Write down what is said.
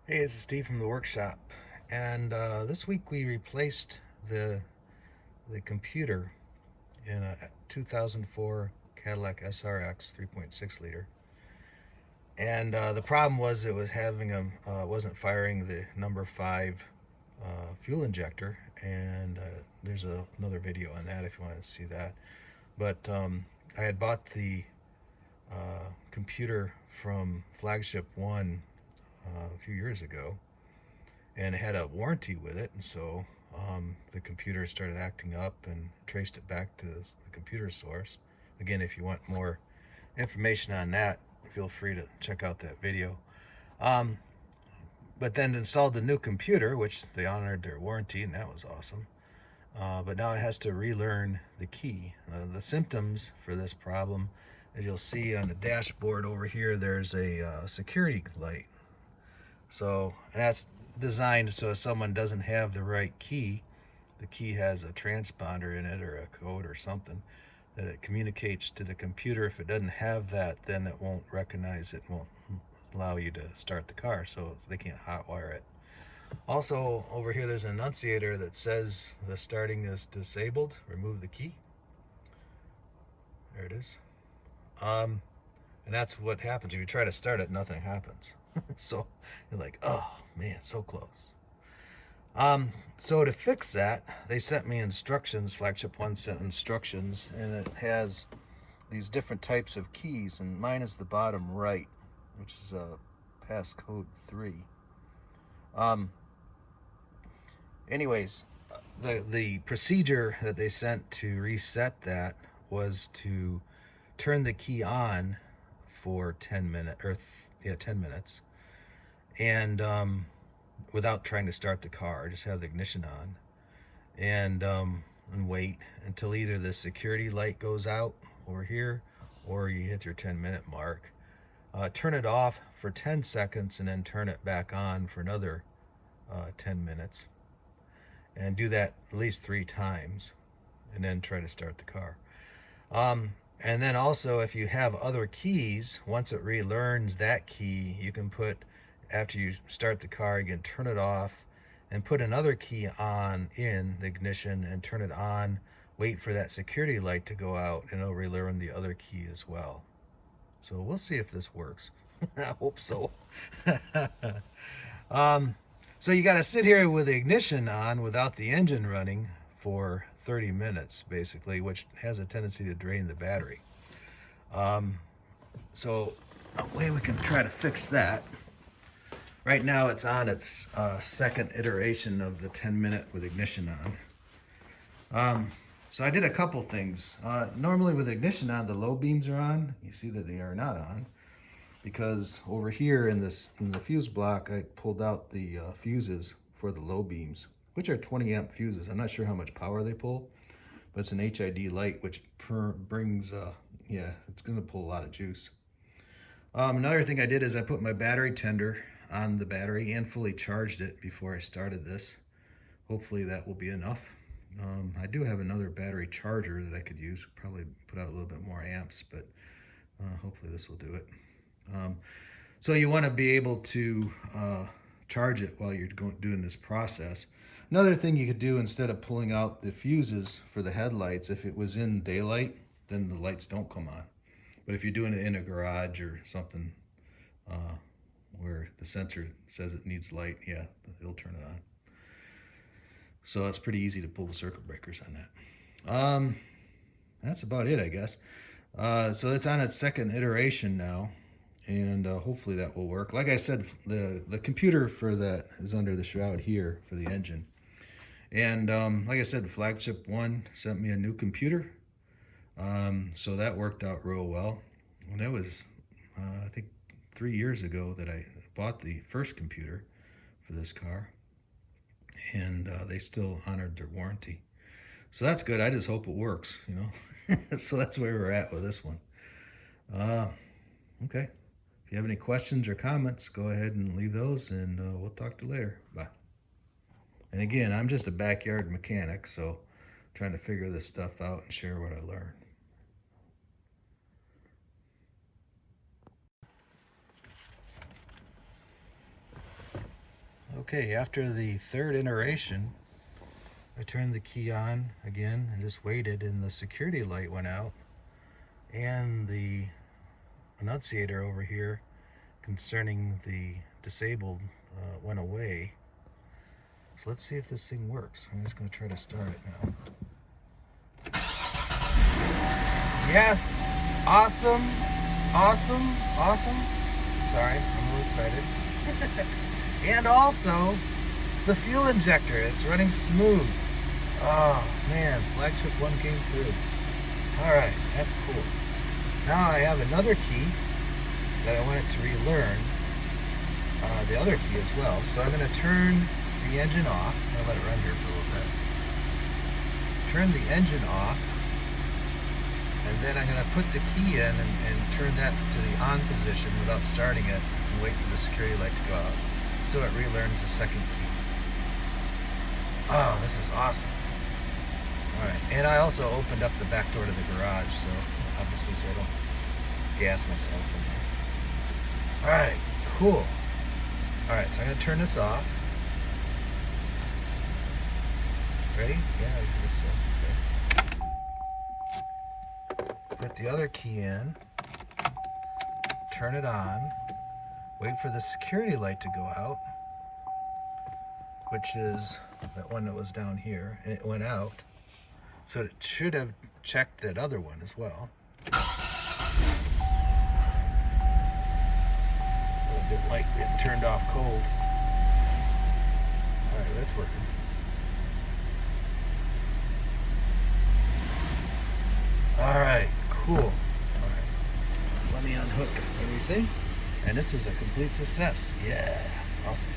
Hey, this is Steve from the workshop, and this week we replaced the computer in a 2004 Cadillac SRX 3.6 liter, and the problem was it was having wasn't firing the number 5 fuel injector, and there's another video on that if you want to see that. But I had bought the computer from Flagship One a few years ago, and it had a warranty with it, and so the computer started acting up and traced it back to the computer source. Again, if you want more information on that, feel free to check out that video. um, but then installed the new computer, which they honored their warranty, and that was awesome. But now it has to relearn the key. The symptoms for this problem, as you'll see on the dashboard over here, there's a security light. So, and that's designed so if someone doesn't have the right key, the key has a transponder in it or a code or something that it communicates to the computer. If it doesn't have that, then it won't recognize it, won't allow you to start the car, so they can't hotwire it. Also, over here there's an annunciator that says the starting is disabled. Remove the key. There it is. And that's what happens. If you try to start it, nothing happens. So you're like, oh man, so close. So to fix that, they sent me instructions. Flagship One sent instructions, and it has these different types of keys, and mine is the bottom right, which is passcode 3. Um, anyways, the procedure that they sent to reset that was to turn the key on for 10 minutes, 10 minutes, and without trying to start the car, just have the ignition on, and wait until either the security light goes out over here or you hit your 10-minute mark. Turn it off for 10 seconds and then turn it back on for another 10 minutes, and do that at least 3 times, and then try to start the car. And then also, if you have other keys, once it relearns that key, you can put, after you start the car, you can turn it off and put another key on in the ignition and turn it on, wait for that security light to go out, and it'll relearn the other key as well. So we'll see if this works. I hope so. um, so you got to sit here with the ignition on without the engine running for 30 minutes, basically, which has a tendency to drain the battery. Um, so a way we can try to fix that. Right now it's on its second iteration of the 10-minute with ignition on. So I did a couple things. Normally with ignition on, the low beams are on. You see that they are not on, because over here in the fuse block, I pulled out the fuses for the low beams, which are 20 amp fuses. I'm not sure how much power they pull, but it's an HID light, which brings, it's going to pull a lot of juice. Another thing I did is I put my battery tender on the battery and fully charged it before I started this. Hopefully that will be enough. I do have another battery charger that I could use, probably put out a little bit more amps, but hopefully this will do it. So you want to be able to charge it while you're doing this process. Another thing you could do, instead of pulling out the fuses for the headlights, if it was in daylight, then the lights don't come on. But if you're doing it in a garage or something where the sensor says it needs light, yeah, it'll turn it on. So it's pretty easy to pull the circuit breakers on that. That's about it, I guess. So it's on its second iteration now, and hopefully that will work. Like I said, the computer for that is under the shroud here for the engine. And like I said, Flagship One sent me a new computer. So that worked out real well. And that was, I think, 3 years ago that I bought the first computer for this car, and they still honored their warranty. So that's good. I just hope it works, you know. So that's where we're at with this one. Okay. If you have any questions or comments, go ahead and leave those, and we'll talk to you later. Bye. And again, I'm just a backyard mechanic, so I'm trying to figure this stuff out and share what I learned. Okay, after the third iteration, I turned the key on again and just waited, and the security light went out and the annunciator over here concerning the disabled went away. So let's see if this thing works. I'm just going to try to start it now. Yes! Awesome! Awesome! Awesome! Sorry, I'm a little excited. And also, the fuel injector. It's running smooth. Oh, man. Flagship 1 came through. Alright, that's cool. Now I have another key that I want it to relearn. The other key as well. So I'm going to turn the engine off. I'll let it run here for a little bit. Turn the engine off. And then I'm going to put the key in and turn that to the on position without starting it and wait for the security light to go out. So it relearns the second key. Oh, this is awesome. Alright, and I also opened up the back door to the garage, so obviously so I don't gas myself in there. Alright, cool. Alright, so I'm going to turn this off. Ready? Yeah, I guess so. Okay. Put the other key in. Turn it on. Wait for the security light to go out, which is that one that was down here, and it went out. So it should have checked that other one as well. A little bit like it turned off cold. Alright, that's working. Alright, cool. Alright, let me unhook everything. And this was a complete success. Yeah, awesome.